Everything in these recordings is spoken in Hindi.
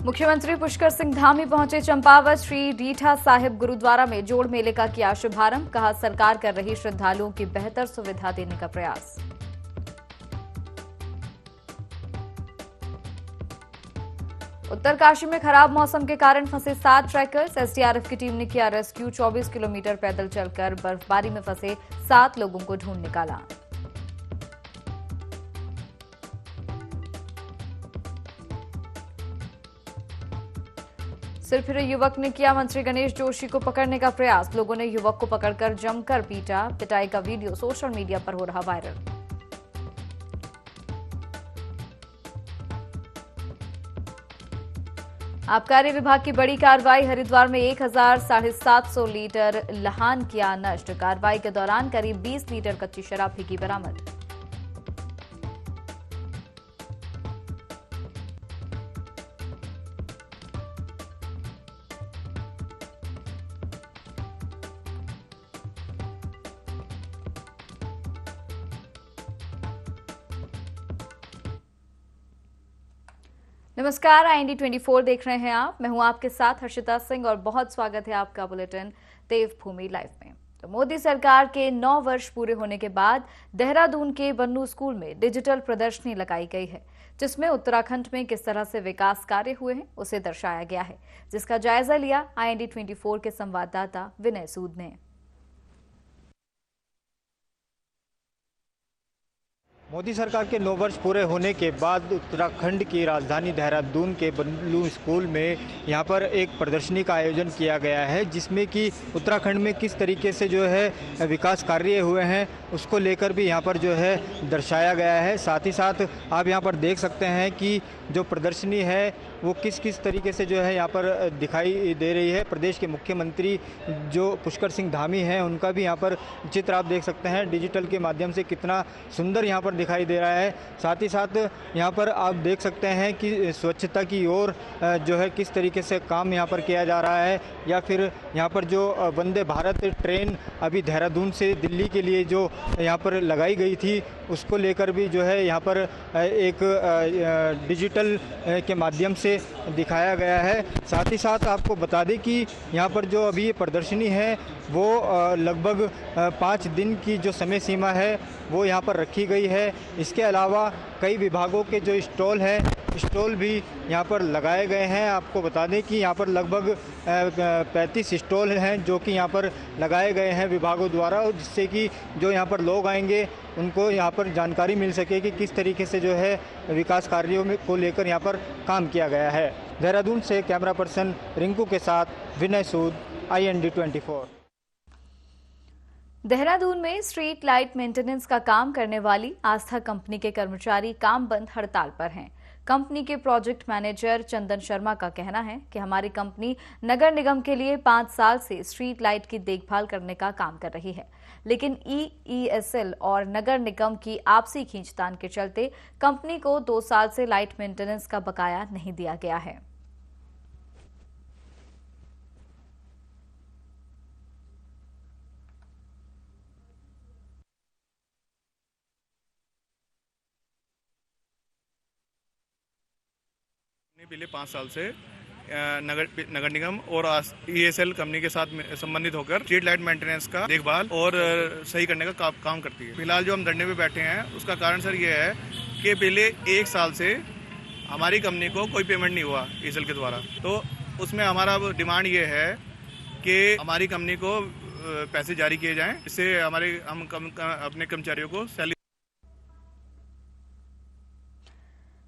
मुख्यमंत्री पुष्कर सिंह धामी पहुंचे चंपावत श्री रीठा साहिब गुरुद्वारा में जोड़ मेले का किया शुभारंभ। कहा, सरकार कर रही श्रद्धालुओं की बेहतर सुविधा देने का प्रयास। उत्तरकाशी में खराब मौसम के कारण फंसे 7 ट्रैकर्स। एसडीआरएफ की टीम ने किया रेस्क्यू। 24 किलोमीटर पैदल चलकर बर्फबारी में फंसे 7 लोगों को ढूंढ निकाला। सिरफिरे युवक ने किया मंत्री गणेश जोशी को पकड़ने का प्रयास। लोगों ने युवक को पकड़कर जमकर पीटा। पिटाई का वीडियो सोशल मीडिया पर हो रहा वायरल। आबकारी विभाग की बड़ी कार्रवाई। हरिद्वार में 1750 लीटर लहान किया नष्ट। कार्रवाई के दौरान करीब 20 लीटर कच्ची शराब भी की बरामद। नमस्कार, IND 24 देख रहे हैं आप। मैं हूं आपके साथ हर्षिता सिंह और बहुत स्वागत है आपका बुलेटिन देवभूमि लाइव में। तो मोदी सरकार के 9 वर्ष पूरे होने के बाद देहरादून के बन्नू स्कूल में डिजिटल प्रदर्शनी लगाई गई है, जिसमें उत्तराखंड में किस तरह से विकास कार्य हुए हैं उसे दर्शाया गया है, जिसका जायजा लिया IND 24 के संवाददाता विनय सूद ने। मोदी सरकार के 9 वर्ष पूरे होने के बाद उत्तराखंड की राजधानी देहरादून के बन्नू स्कूल में यहाँ पर एक प्रदर्शनी का आयोजन किया गया है, जिसमें कि उत्तराखंड में किस तरीके से जो है विकास कार्य हुए हैं उसको लेकर भी यहाँ पर जो है दर्शाया गया है। साथ ही साथ आप यहाँ पर देख सकते हैं कि जो प्रदर्शनी है वो किस किस तरीके से जो है यहाँ पर दिखाई दे रही है। प्रदेश के मुख्यमंत्री जो पुष्कर सिंह धामी हैं उनका भी यहाँ पर चित्र आप देख सकते हैं डिजिटल के माध्यम से कितना सुंदर यहाँ पर दिखाई दे रहा है। साथ ही साथ यहाँ पर आप देख सकते हैं कि स्वच्छता की ओर जो है किस तरीके से काम यहाँ पर किया जा रहा है, या फिर यहाँ पर जो वंदे भारत ट्रेन अभी देहरादून से दिल्ली के लिए जो यहाँ पर लगाई गई थी उसको लेकर भी जो है यहाँ पर एक डिजिटल के माध्यम से दिखाया गया है। साथ ही साथ आपको बता दें कि यहाँ पर जो अभी ये प्रदर्शनी है वो लगभग 5 दिन की जो समय सीमा है वो यहाँ पर रखी गई है। इसके अलावा कई विभागों के जो स्टॉल भी यहाँ पर लगाए गए हैं। आपको बता दें कि यहाँ पर लगभग 35 स्टॉल हैं जो कि यहाँ पर लगाए गए हैं विभागों द्वारा, जिससे कि जो यहाँ पर लोग आएंगे उनको यहाँ पर जानकारी मिल सके कि किस तरीके से जो है विकास कार्यों में को लेकर यहाँ पर काम किया गया है। देहरादून से कैमरा पर्सन रिंकू के साथ विनय सूद, IND 24। देहरादून में स्ट्रीट लाइट मेंटेनेंस का काम करने वाली आस्था कंपनी के कर्मचारी काम बंद हड़ताल पर हैं। कंपनी के प्रोजेक्ट मैनेजर चंदन शर्मा का कहना है कि हमारी कंपनी नगर निगम के लिए 5 साल से स्ट्रीट लाइट की देखभाल करने का काम कर रही है, लेकिन EESL और नगर निगम की आपसी खींचतान के चलते कंपनी को 2 साल से लाइट मेंटेनेंस का बकाया नहीं दिया गया है। पिछले 5 साल से नगर निगम और EESL कंपनी के साथ संबंधित होकर स्ट्रीट लाइट मेंटेनेंस का देखभाल और सही करने का काम करती है। फिलहाल जो हम धरने पे बैठे हैं उसका कारण सर ये है कि पहले 1 साल से हमारी कंपनी को कोई पेमेंट नहीं हुआ EESL के द्वारा। तो उसमें हमारा डिमांड ये है कि हमारी कंपनी को पैसे जारी किए जाएं, इससे हम अपने कर्मचारियों को सैलरी।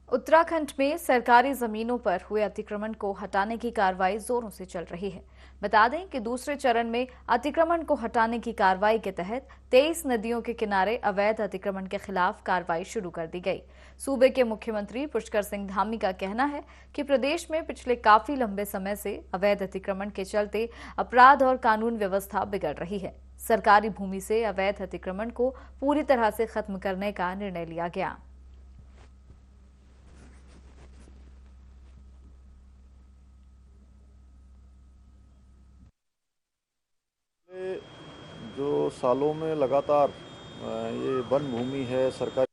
उत्तराखंड में सरकारी जमीनों पर हुए अतिक्रमण को हटाने की कार्रवाई जोरों से चल रही है। बता दें कि दूसरे चरण में अतिक्रमण को हटाने की कार्रवाई के तहत 23 नदियों के किनारे अवैध अतिक्रमण के खिलाफ कार्रवाई शुरू कर दी गई। सूबे के मुख्यमंत्री पुष्कर सिंह धामी का कहना है कि प्रदेश में पिछले काफी लंबे समय से अवैध अतिक्रमण के चलते अपराध और कानून व्यवस्था बिगड़ रही है। सरकारी भूमि से अवैध अतिक्रमण को पूरी तरह से खत्म करने का निर्णय लिया गया। जो सालों में लगातार ये वन भूमि है सरकारी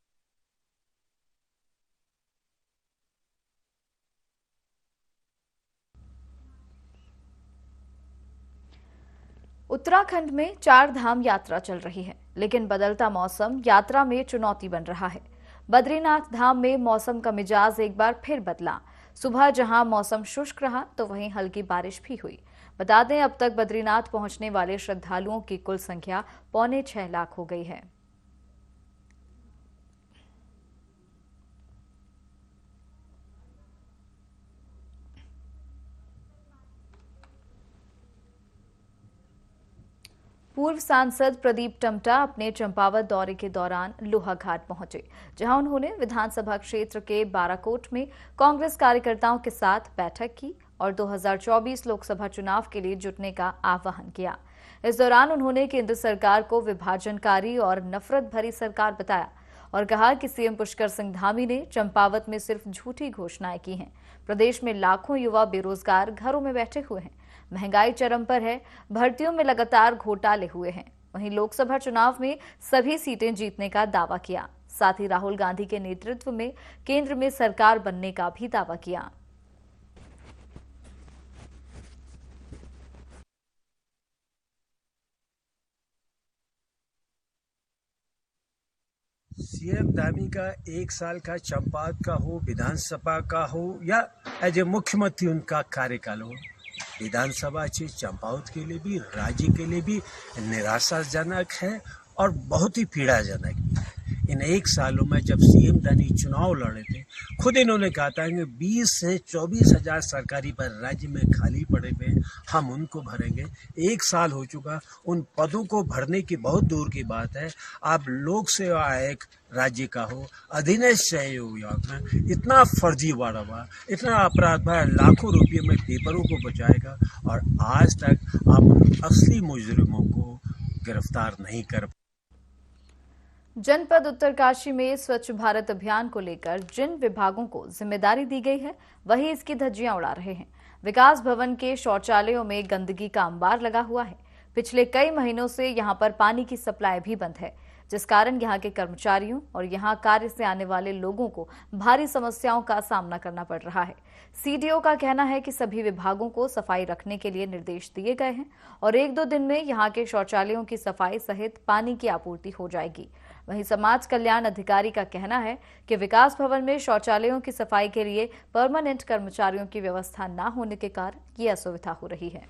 उत्तराखंड में 4 धाम यात्रा चल रही है, लेकिन बदलता मौसम यात्रा में चुनौती बन रहा है। बद्रीनाथ धाम में मौसम का मिजाज एक बार फिर बदला। सुबह जहां मौसम शुष्क रहा तो वहीं हल्की बारिश भी हुई। बता दें, अब तक बद्रीनाथ पहुंचने वाले श्रद्धालुओं की कुल संख्या 6.25 लाख हो गई है। पूर्व सांसद प्रदीप टमटा अपने चंपावत दौरे के दौरान लोहाघाट पहुंचे, जहां उन्होंने विधानसभा क्षेत्र के बाराकोट में कांग्रेस कार्यकर्ताओं के साथ बैठक की और 2024 लोकसभा चुनाव के लिए जुटने का आह्वान किया। इस दौरान उन्होंने केंद्र सरकार को विभाजनकारी और नफरत भरी सरकार बताया और कहा कि सीएम पुष्कर सिंह धामी ने चंपावत में सिर्फ झूठी घोषणाएं की हैं। प्रदेश में लाखों युवा बेरोजगार घरों में बैठे हुए हैं, महंगाई चरम पर है, भर्तियों में लगातार घोटाले हुए हैं। वहीं लोकसभा चुनाव में सभी सीटें जीतने का दावा किया। साथ ही राहुल गांधी के नेतृत्व में केंद्र में सरकार बनने का भी दावा किया। सीएम धामी का 1 साल का चंपावत का हो, विधानसभा का हो या एज ए मुख्यमंत्री उनका कार्यकाल हो, विधानसभा से चंपावत के लिए भी, राज्य के लिए भी निराशाजनक है और बहुत ही पीड़ाजनक है। इन 1 सालों में जब सीएम धामी चुनाव लड़े थे, खुद इन्होंने कहा था कि 20 से 24 हजार सरकारी पद राज्य में खाली पड़े हुए, हम उनको भरेंगे। 1 साल हो चुका, उन पदों को भरने की बहुत दूर की बात है। आप लोक सेवा आयोग राज्य का हो, अधीनस्थ सहयोग में इतना फर्जीवाड़ा हुआ, इतना अपराध हुआ, लाखों रुपये में पेपरों को बचाएगा और आज तक आप असली मुजरिमों को गिरफ्तार नहीं कर। जनपद उत्तरकाशी में स्वच्छ भारत अभियान को लेकर जिन विभागों को जिम्मेदारी दी गई है, वही इसकी धज्जियां उड़ा रहे हैं। विकास भवन के शौचालयों में गंदगी का अंबार लगा हुआ है। पिछले कई महीनों से यहां पर पानी की सप्लाई भी बंद है, जिस कारण यहां के कर्मचारियों और यहां कार्य से आने वाले लोगों को भारी समस्याओं का सामना करना पड़ रहा है। सीडीओ का कहना है कि सभी विभागों को सफाई रखने के लिए निर्देश दिए गए हैं और 1-2 दिन में यहां के शौचालयों की सफाई सहित पानी की आपूर्ति हो जाएगी। वहीं समाज कल्याण अधिकारी का कहना है कि विकास भवन में शौचालयों की सफाई के लिए परमानेंट कर्मचारियों की व्यवस्था न होने के कारण ये असुविधा हो रही है।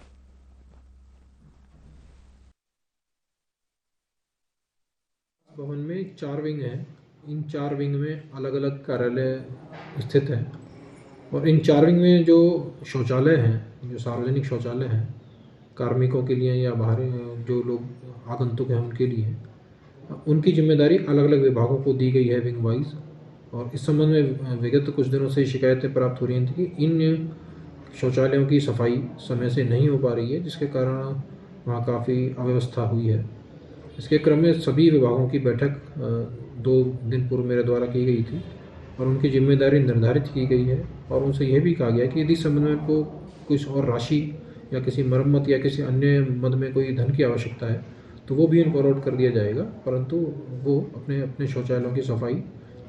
भवन में 4 विंग हैं। इन 4 विंग में अलग अलग कार्यालय स्थित हैं और इन 4 विंग में जो शौचालय हैं, जो सार्वजनिक शौचालय हैं, कार्मिकों के लिए या बाहर जो लोग आगंतुक हैं उनके लिए, उनकी जिम्मेदारी अलग अलग विभागों को दी गई है विंग वाइज। और इस संबंध में विगत कुछ दिनों से शिकायतें प्राप्त हो रही थी कि इन शौचालयों की सफाई समय से नहीं हो पा रही है, जिसके कारण वहाँ काफ़ी अव्यवस्था हुई है। इसके क्रम में सभी विभागों की बैठक 2 दिन पूर्व मेरे द्वारा की गई थी और उनकी जिम्मेदारी निर्धारित की गई है और उनसे यह भी कहा गया कि यदि संबंध में को कुछ और राशि या किसी मरम्मत या किसी अन्य मद में कोई धन की आवश्यकता है तो वो भी इनको अलॉट कर दिया जाएगा, परंतु वो अपने अपने शौचालयों की सफाई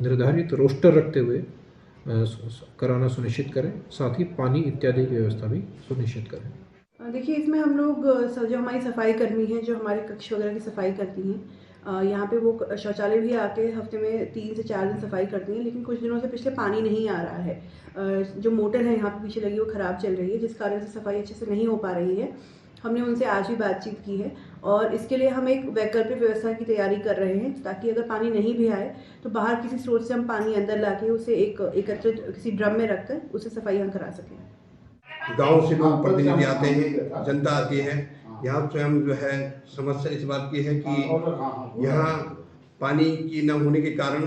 निर्धारित रोस्टर रखते हुए कराना सुनिश्चित करें, साथ ही पानी इत्यादि की व्यवस्था भी सुनिश्चित करें। देखिए, इसमें हम लोग जो हमारी सफाई कर्मी हैं, जो हमारे कक्ष वगैरह की सफाई करती हैं, यहाँ पे वो शौचालय भी आके हफ्ते में 3 से 4 दिन सफाई करती हैं, लेकिन कुछ दिनों से पिछले पानी नहीं आ रहा है। जो मोटर है यहाँ पे पीछे लगी वो ख़राब चल रही है, जिस कारण से सफाई अच्छे से नहीं हो पा रही है। हमने उनसे आज भी बातचीत की है और इसके लिए हम एक वैकल्पिक व्यवस्था की तैयारी कर रहे हैं, ताकि अगर पानी नहीं भी आए तो बाहर किसी स्रोत से हम पानी अंदर लाके उसे एक एकत्रित किसी ड्रम में रखकर उसे सफाई हम करा सकें। गांव से लोग प्रतिनिधि आते हैं, जनता आती है। यहाँ स्वयं जो है समस्या इस बात की है कि यहाँ पानी की न होने के कारण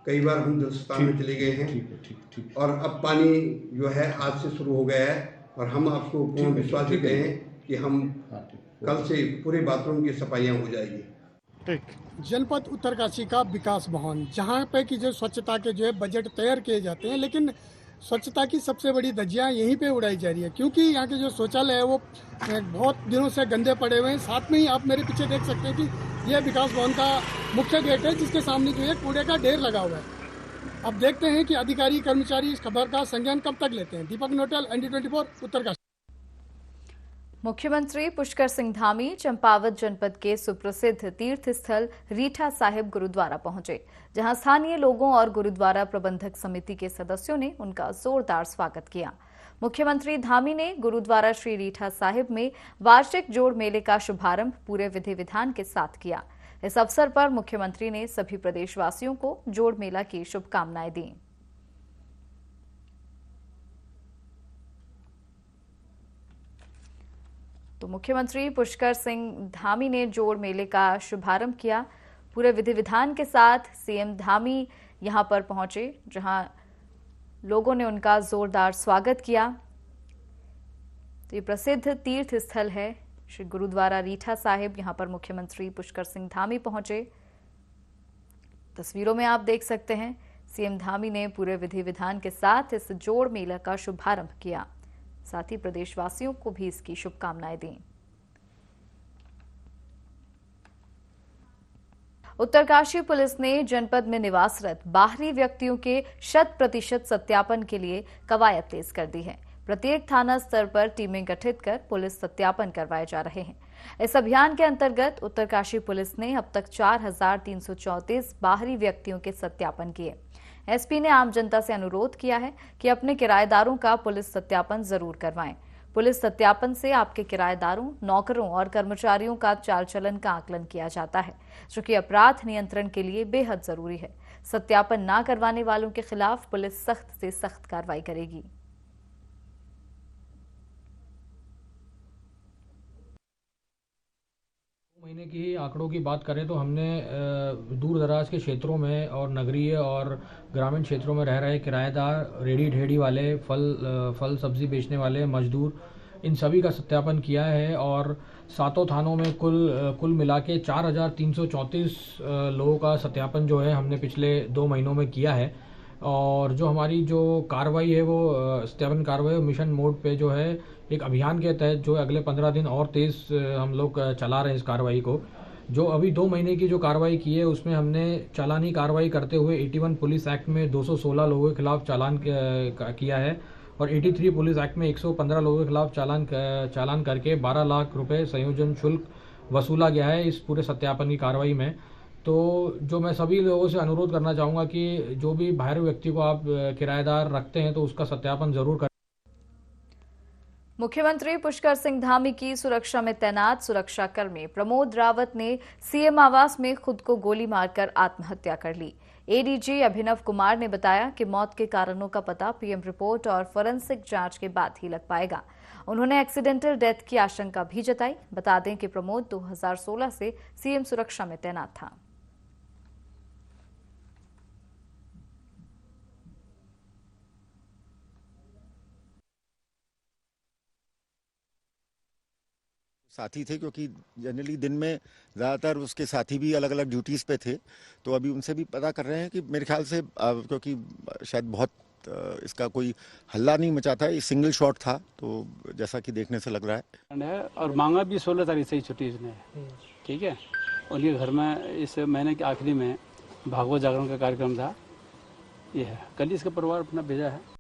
कई बार हम हिंदुस्तान में चले गए हैं और अब पानी जो है आज से शुरू हो गया है और हम आपको पूर्ण विश्वास देते हैं कि हम कल से पूरे बाथरूम की सफाइयाँ हो जाएगी। जनपद उत्तरकाशी का विकास भवन, जहाँ पे की जो स्वच्छता के जो है बजट तैयार किए जाते हैं, लेकिन स्वच्छता की सबसे बड़ी धज्जियां यहीं पे उड़ाई जा रही है, क्योंकि यहाँ के जो शौचालय है वो बहुत दिनों से गंदे पड़े हुए हैं। साथ में ही आप मेरे पीछे देख सकते हैं कि यह विकास भवन का मुख्य गेट है, जिसके सामने जो है कूड़े का ढेर लगा हुआ है। अब देखते हैं कि अधिकारी कर्मचारी इस खबर का संज्ञान कब तक लेते हैं। दीपक नोटल, ND24 उत्तरकाशी। मुख्यमंत्री पुष्कर सिंह धामी चंपावत जनपद के सुप्रसिद्ध तीर्थ स्थल रीठा साहिब गुरुद्वारा पहुंचे, जहां स्थानीय लोगों और गुरुद्वारा प्रबंधक समिति के सदस्यों ने उनका जोरदार स्वागत किया। मुख्यमंत्री धामी ने गुरुद्वारा श्री रीठा साहिब में वार्षिक जोड़ मेले का शुभारंभ पूरे विधि विधान के साथ किया। इस अवसर पर मुख्यमंत्री ने सभी प्रदेशवासियों को जोड़ मेला की शुभकामनाएं दी। तो मुख्यमंत्री पुष्कर सिंह धामी ने जोड़ मेले का शुभारंभ किया। पूरे विधि विधान के साथ सीएम धामी यहां पर पहुंचे, जहां लोगों ने उनका जोरदार स्वागत किया। तो ये प्रसिद्ध तीर्थ स्थल है श्री गुरुद्वारा रीठा साहिब। यहां पर मुख्यमंत्री पुष्कर सिंह धामी पहुंचे। तस्वीरों में आप देख सकते हैं सीएम धामी ने पूरे विधि विधान के साथ इस जोड़ मेला का शुभारंभ किया। साथ ही प्रदेशवासियों को भी इसकी शुभकामनाएं दी। उत्तरकाशी पुलिस ने जनपद में निवासरत बाहरी व्यक्तियों के 100% सत्यापन के लिए कवायद तेज कर दी है। प्रत्येक थाना स्तर पर टीमें गठित कर पुलिस सत्यापन करवाए जा रहे हैं। इस अभियान के अंतर्गत उत्तरकाशी पुलिस ने अब तक 4,334 बाहरी व्यक्तियों के सत्यापन किए। एसपी ने आम जनता से अनुरोध किया है कि अपने किराएदारों का पुलिस सत्यापन जरूर करवाएं। पुलिस सत्यापन से आपके किराएदारों, नौकरों और कर्मचारियों का चाल चलन का आकलन किया जाता है, जो कि अपराध नियंत्रण के लिए बेहद जरूरी है। सत्यापन न करवाने वालों के खिलाफ पुलिस सख्त से सख्त कार्रवाई करेगी। महीने की आंकड़ों की बात करें तो हमने दूर दराज के क्षेत्रों में और नगरीय और ग्रामीण क्षेत्रों में रह रहे किराएदार, रेडी ढेड़ी वाले, फल सब्जी बेचने वाले, मजदूर, इन सभी का सत्यापन किया है और सातों थानों में कुल मिला के 4,334 लोगों का सत्यापन जो है हमने पिछले 2 महीनों में किया है। और जो हमारी जो कार्रवाई है वो सत्यापन कार्रवाई मिशन मोड पे जो है एक अभियान के तहत जो अगले 15 दिन और तेज हम लोग चला रहे हैं इस कार्रवाई को। जो अभी 2 महीने की जो कार्रवाई की है उसमें हमने चालानी कार्रवाई करते हुए 81 पुलिस एक्ट में 216 लोगों के खिलाफ चालान किया है और 83 पुलिस एक्ट में 115 लोगों के खिलाफ चालान करके 12 लाख रुपए संयोजन शुल्क वसूला गया है इस पूरे सत्यापन की कार्रवाई में। तो जो मैं सभी लोगों से अनुरोध करना चाहूँगा कि जो भी बाहरी व्यक्ति को आप किराएदार रखते हैं तो उसका सत्यापन जरूर करें। मुख्यमंत्री पुष्कर सिंह धामी की सुरक्षा में तैनात सुरक्षाकर्मी प्रमोद रावत ने सीएम आवास में खुद को गोली मारकर आत्महत्या कर ली। एडीजी अभिनव कुमार ने बताया कि मौत के कारणों का पता पीएम रिपोर्ट और फोरेंसिक जांच के बाद ही लग पाएगा। उन्होंने एक्सीडेंटल डेथ की आशंका भी जताई। बता दें कि प्रमोद 2016 से सीएम सुरक्षा में तैनात था। साथी थे, क्योंकि जनरली दिन में ज़्यादातर उसके साथी भी अलग अलग ड्यूटीज़ पे थे। तो अभी उनसे भी पता कर रहे हैं कि मेरे ख्याल से क्योंकि शायद बहुत इसका कोई हल्ला नहीं मचा था, ये सिंगल शॉट था, तो जैसा कि देखने से लग रहा है। और मांगा भी 16 तारीख से ही छुट्टी इसने, ठीक है। उनके घर में इस महीने के आखिरी में भागवत जागरण का कार्यक्रम था, ये है। कल इसका परिवार अपना भेजा है।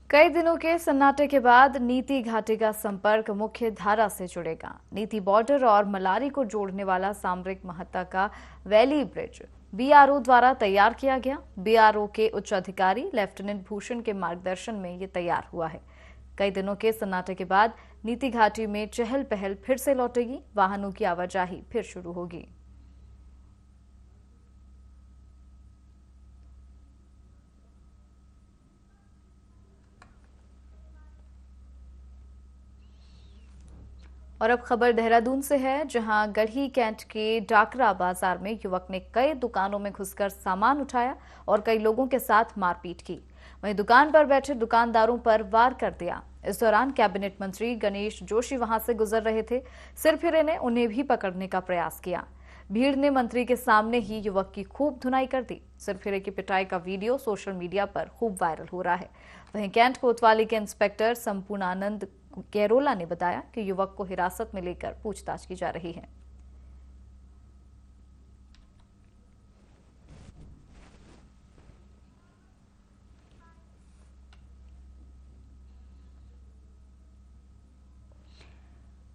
कई दिनों के सन्नाटे के बाद नीति घाटी का संपर्क मुख्य धारा से जुड़ेगा। नीति बॉर्डर और मलारी को जोड़ने वाला सामरिक महत्ता का वैली ब्रिज बीआरओ द्वारा तैयार किया गया। बीआरओ के उच्च अधिकारी लेफ्टिनेंट भूषण के मार्गदर्शन में ये तैयार हुआ है। कई दिनों के सन्नाटे के बाद नीति घाटी में चहल पहल फिर से लौटेगी। वाहनों की आवाजाही फिर शुरू होगी। और अब खबर देहरादून से है, जहां गढ़ी कैंट के डाकरा बाजार में युवक ने कई दुकानों में घुसकर सामान उठाया और कई लोगों के साथ मारपीट की। वहीं दुकान पर बैठे दुकानदारों पर वार कर दिया। इस दौरान कैबिनेट मंत्री गणेश जोशी वहां से गुजर रहे थे। सिरफिरे ने उन्हें भी पकड़ने का प्रयास किया। भीड़ ने मंत्री के सामने ही युवक की खूब धुनाई कर दी। सिरफिरे की पिटाई का वीडियो सोशल मीडिया पर खूब वायरल हो रहा है। वहीं कैंट कोतवाली के इंस्पेक्टर संपूर्णानंद कैरोला ने बताया कि युवक को हिरासत में लेकर पूछताछ की जा रही है।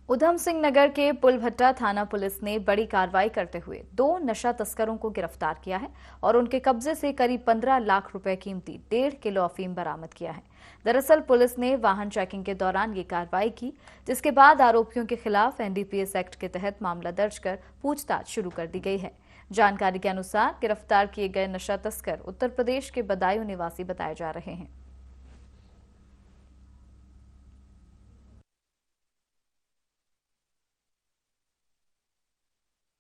उधम सिंह नगर के पुलभट्टा थाना पुलिस ने बड़ी कार्रवाई करते हुए 2 नशा तस्करों को गिरफ्तार किया है और उनके कब्जे से करीब 15 लाख रुपए कीमती 1.5 किलो अफीम बरामद किया है। दरअसल पुलिस ने वाहन चेकिंग के दौरान ये कार्रवाई की, जिसके बाद आरोपियों के खिलाफ एनडीपीएस एक्ट के तहत मामला दर्ज कर पूछताछ शुरू कर दी गई है। जानकारी के अनुसार गिरफ्तार किए गए नशा तस्कर उत्तर प्रदेश के बदायूं निवासी बताए जा रहे हैं।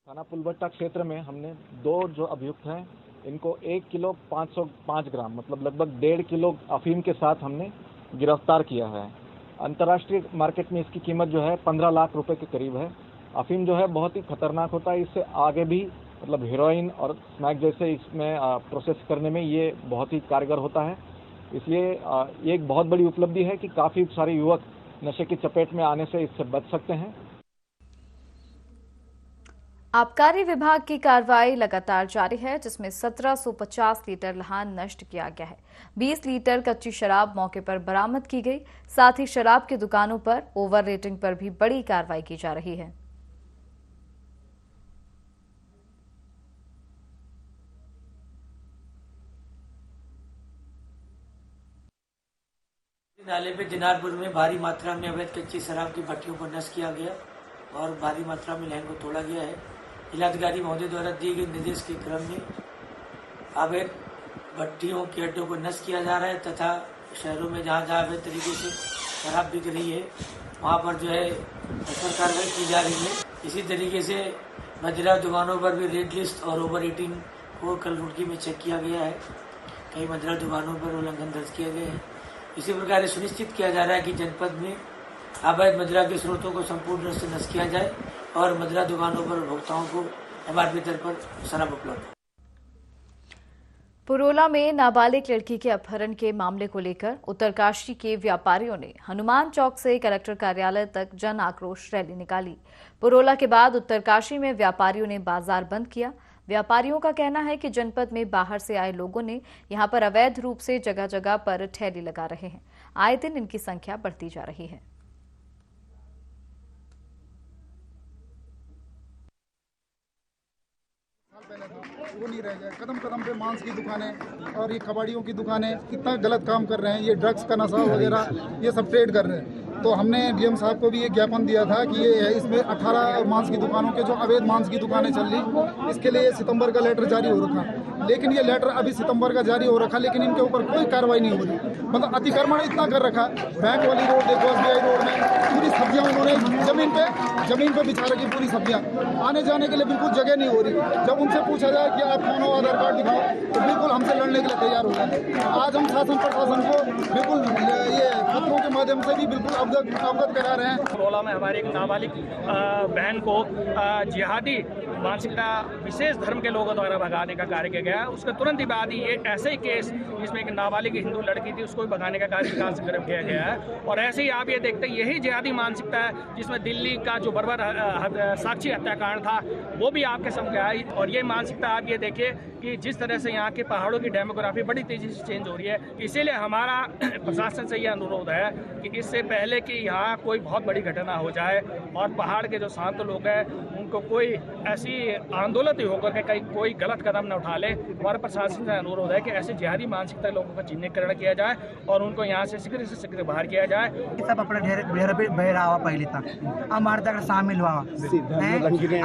थाना पुलभट्टा क्षेत्र में हमने 2 जो अभियुक्त हैं इनको 1 किलो 505 ग्राम मतलब लगभग 1.5 किलो अफीम के साथ हमने गिरफ्तार किया है। अंतर्राष्ट्रीय मार्केट में इसकी कीमत जो है 15 लाख रुपए के करीब है। अफीम जो है बहुत ही खतरनाक होता है, इससे आगे भी मतलब हेरोइन और स्मैक जैसे इसमें प्रोसेस करने में ये बहुत ही कारगर होता है। इसलिए ये एक बहुत बड़ी उपलब्धि है कि काफ़ी सारे युवक नशे की चपेट में आने से इससे बच सकते हैं। आबकारी विभाग की कार्रवाई लगातार जारी है, जिसमें 1750 लीटर लहान नष्ट किया गया है। 20 लीटर कच्ची शराब मौके पर बरामद की गई। साथ ही शराब की दुकानों पर ओवर रेटिंग पर भी बड़ी कार्रवाई की जा रही है। नाले पे दिनारपुर में भारी मात्रा में अवैध कच्ची शराब की भट्टियों को नष्ट किया गया और भारी मात्रा में लाइन को तोड़ा गया है। जिलाधिकारी महोदय द्वारा दिए गए निर्देश के क्रम में अवैध भट्टियों के अड्डों को नष्ट किया जा रहा है तथा शहरों में जहाँ जहाँ अवैध तरीके से शराब बिक रही है वहाँ पर जो है कार्रवाई की जा रही है। इसी तरीके से मदिरा दुकानों पर भी रेड लिस्ट और ओवर रेटिंग को कल रुड़की में चेक किया गया है। कई मदिरा दुकानों पर उल्लंघन दर्ज किए गए हैं। इसी प्रकार सुनिश्चित किया जा रहा है कि जनपद में अवैध मदिरा के स्रोतों को संपूर्ण रूप से नष्ट किया जाए और मदिरा दुकानों पर उपभोक्ताओं को एमआरपी दर पर शराब उपलब्ध। पुरोला में नाबालिग लड़की के अपहरण के मामले को लेकर उत्तरकाशी के व्यापारियों ने हनुमान चौक से कलेक्टर कार्यालय तक जन आक्रोश रैली निकाली। पुरोला के बाद उत्तरकाशी में व्यापारियों ने बाजार बंद किया। व्यापारियों का कहना है कि जनपद में बाहर से आए लोगों ने यहां पर अवैध रूप से जगह जगह पर ठेले लगा रहे हैं। आए दिन इनकी संख्या बढ़ती जा रही है। वो नहीं रह गया। कदम कदम पे मांस की दुकानें और ये कबाड़ियों की दुकानें कितना गलत काम कर रहे हैं। ये ड्रग्स का नशा वगैरह ये सब ट्रेड कर रहे हैं। तो हमने डीएम साहब को भी ये ज्ञापन दिया था कि ये इसमें 18 मांस की दुकानों के जो अवैध मांस की दुकानें चल रही, इसके लिए सितंबर का लेटर जारी हो रखा। लेकिन ये लेटर अभी सितंबर का जारी हो रखा, लेकिन इनके ऊपर कोई कार्रवाई नहीं हो रही। मतलब अतिक्रमण इतना कर रखा। बैंक वाली रोड देखो, SBI रोड में पूरी सब्जियां उन्होंने जमीन पे बिछा रखी। पूरी सब्जियां आने जाने के लिए बिल्कुल जगह नहीं हो रही। जब उनसे पूछा जाए कि आप कौन हो, आधार कार्ड दिखाओ, तो बिल्कुल हमसे लड़ने के लिए तैयार हो गए। आज हम शासन प्रशासन को बिल्कुल ये पत्रों के माध्यम से भी बिल्कुल अवगत करा रहे हैं। पुरोला में हमारे एक नाबालिग बहन को जिहादी मानसिकता विशेष धर्म के लोगों द्वारा भगाने का कार्य किया गया। उसके तुरंत ही बाद ये ऐसे ही केस जिसमें एक नाबालिग हिंदू लड़की थी उसको भी भगाने का कार्य किया गया है। और ऐसे ही आप ये देखते हैं यही जिहादी मानसिकता है जिसमें दिल्ली का जो बर्बर साक्षी हत्याकांड था वो भी आपके सामने आई। और ये मानसिकता आप ये देखिए कि जिस तरह से यहाँ के पहाड़ों की डेमोग्राफी बड़ी तेजी से चेंज हो रही है। इसीलिए हमारा प्रशासन से ये अनुरोध है कि इससे पहले कि यहाँ कोई बहुत बड़ी घटना हो जाए और पहाड़ के जो शांत लोग हैं उनको कोई ऐसी आंदोलन होकर के कहीं कोई गलत कदम न उठा ले। हमारे प्रशासन से अनुरोध है कि ऐसे जिहादी मानसिकता लोगों का चिन्हीकरण किया जाए और उनको यहाँ से शीघ्र बाहर किया जाए। सब अपना ढेर बहरावा पहले तक हमारे तक शामिल हुआ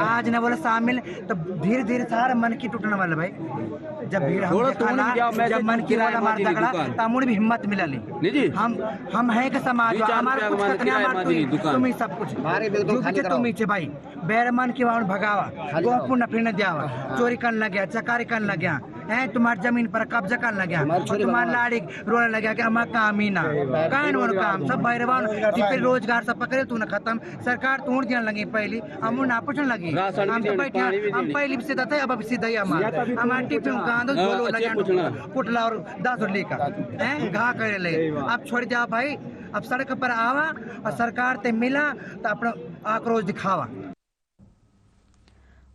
आज न बोले शामिल तो धीरे धीरे सारा मन की टूटने वाला भाई। जब भीड़ जब मन की वाला मार तकड़ा तमुड़ भी हिम्मत मिला ले। हम है के समाज हमारा तुम ही सब कुछ तुम ही भाई बैरमान की वाण भगावा गोपुर न फिरने दियावा चोरी करने लग गया चकारी करने लग गया है तुम्हारी जमीन पर कब्जा करने लग गया तुम्हारी लाड़ी रोने लग गया कि हमारा काम ही ना कान और काम सब बैरवान रोजगार सब पकड़े तू न खत्म सरकार तोड़ देने लगी। पहली हम ना पूछने लगी हम पहली सीधा थे अब सीधा ही हमारा टिफिन पुटला और 10 लेकर घा करे ले। अब छोड़ जाओ भाई, अब सड़क पर आवा और सरकार ते मिला तो अपना आक्रोश दिखावा।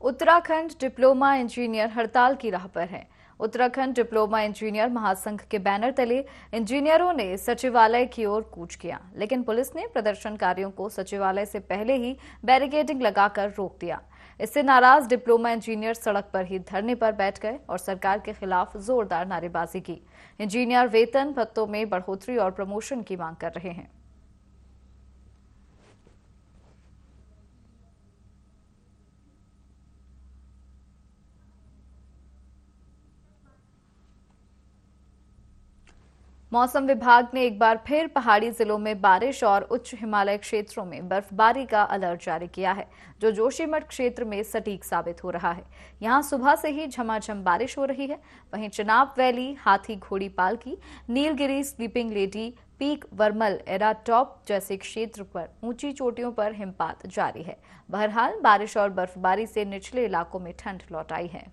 उत्तराखंड डिप्लोमा इंजीनियर हड़ताल की राह पर है। उत्तराखंड डिप्लोमा इंजीनियर महासंघ के बैनर तले इंजीनियरों ने सचिवालय की ओर कूच किया, लेकिन पुलिस ने प्रदर्शनकारियों को सचिवालय से पहले ही बैरिकेडिंग लगाकर रोक दिया। इससे नाराज डिप्लोमा इंजीनियर सड़क पर ही धरने पर बैठ गए और सरकार के खिलाफ जोरदार नारेबाजी की। इंजीनियर वेतन भत्तों में बढ़ोतरी और प्रमोशन की मांग कर रहे हैं। मौसम विभाग ने एक बार फिर पहाड़ी जिलों में बारिश और उच्च हिमालय क्षेत्रों में बर्फबारी का अलर्ट जारी किया है, जो जोशीमठ क्षेत्र में सटीक साबित हो रहा है। यहां सुबह से ही झमाझम बारिश हो रही है। वहीं Chenab valley, Hathi Ghodi Palki, Nilgiri, sleeping lady, peak, वर्मल, एरा टॉप जैसे क्षेत्र पर ऊंची चोटियों पर हिमपात जारी है। बहरहाल बारिश और बर्फबारी से निचले इलाकों में ठंड लौट आई है।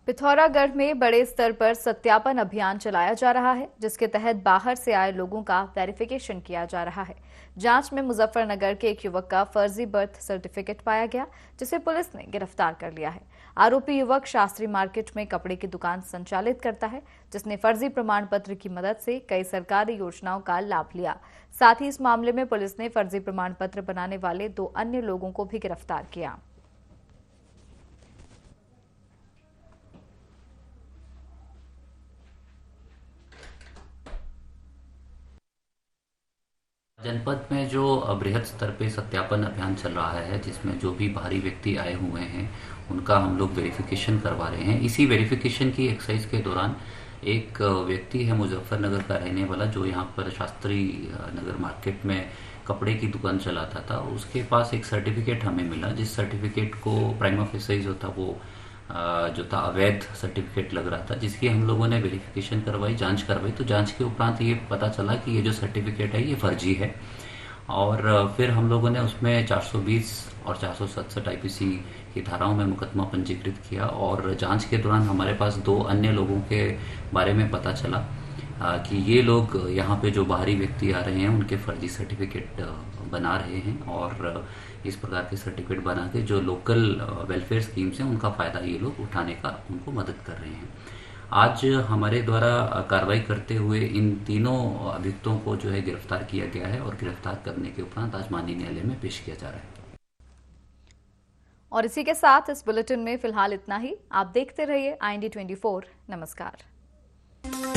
पिथौरागढ़ में बड़े स्तर पर सत्यापन अभियान चलाया जा रहा है, जिसके तहत बाहर से आए लोगों का वेरिफिकेशन किया जा रहा है। जांच में मुजफ्फरनगर के एक युवक का फर्जी बर्थ सर्टिफिकेट पाया गया, जिसे पुलिस ने गिरफ्तार कर लिया है। आरोपी युवक शास्त्री मार्केट में कपड़े की दुकान संचालित करता है, जिसने फर्जी प्रमाण पत्र की मदद से कई सरकारी योजनाओं का लाभ लिया। साथ ही इस मामले में पुलिस ने फर्जी प्रमाण पत्र बनाने वाले 2 अन्य लोगों को भी गिरफ्तार किया। जनपद में जो बृहद स्तर पे सत्यापन अभियान चल रहा है, जिसमें जो भी बाहरी व्यक्ति आए हुए हैं उनका हम लोग वेरिफिकेशन करवा रहे हैं। इसी वेरिफिकेशन की एक्सरसाइज के दौरान एक व्यक्ति है मुजफ्फरनगर का रहने वाला, जो यहाँ पर शास्त्री नगर मार्केट में कपड़े की दुकान चलाता था। उसके पास एक सर्टिफिकेट हमें मिला, जिस सर्टिफिकेट को प्राइमा फेसी जो था वो जो था अवैध सर्टिफिकेट लग रहा था, जिसकी हम लोगों ने वेरिफिकेशन करवाई, जांच करवाई। तो जांच के उपरांत ये पता चला कि ये जो सर्टिफिकेट है ये फर्जी है। और फिर हम लोगों ने उसमें 420 और 467 IPC की धाराओं में मुकदमा पंजीकृत किया। और जांच के दौरान हमारे पास 2 अन्य लोगों के बारे में पता चला कि ये लोग यहाँ पे जो बाहरी व्यक्ति आ रहे हैं उनके फर्जी सर्टिफिकेट बना रहे हैं, और इस प्रकार के सर्टिफिकेट बना के जो लोकल वेलफेयर स्कीम्स हैं उनका फायदा ये लोग उठाने का उनको मदद कर रहे हैं। आज हमारे द्वारा कार्रवाई करते हुए इन तीनों अभियुक्तों को जो है गिरफ्तार किया गया है, और गिरफ्तार करने के उपरांत आज माननीय न्यायालय में पेश किया जा रहा है। और इसी के साथ इस बुलेटिन में फिलहाल इतना ही। आप देखते रहिए IND 24। नमस्कार।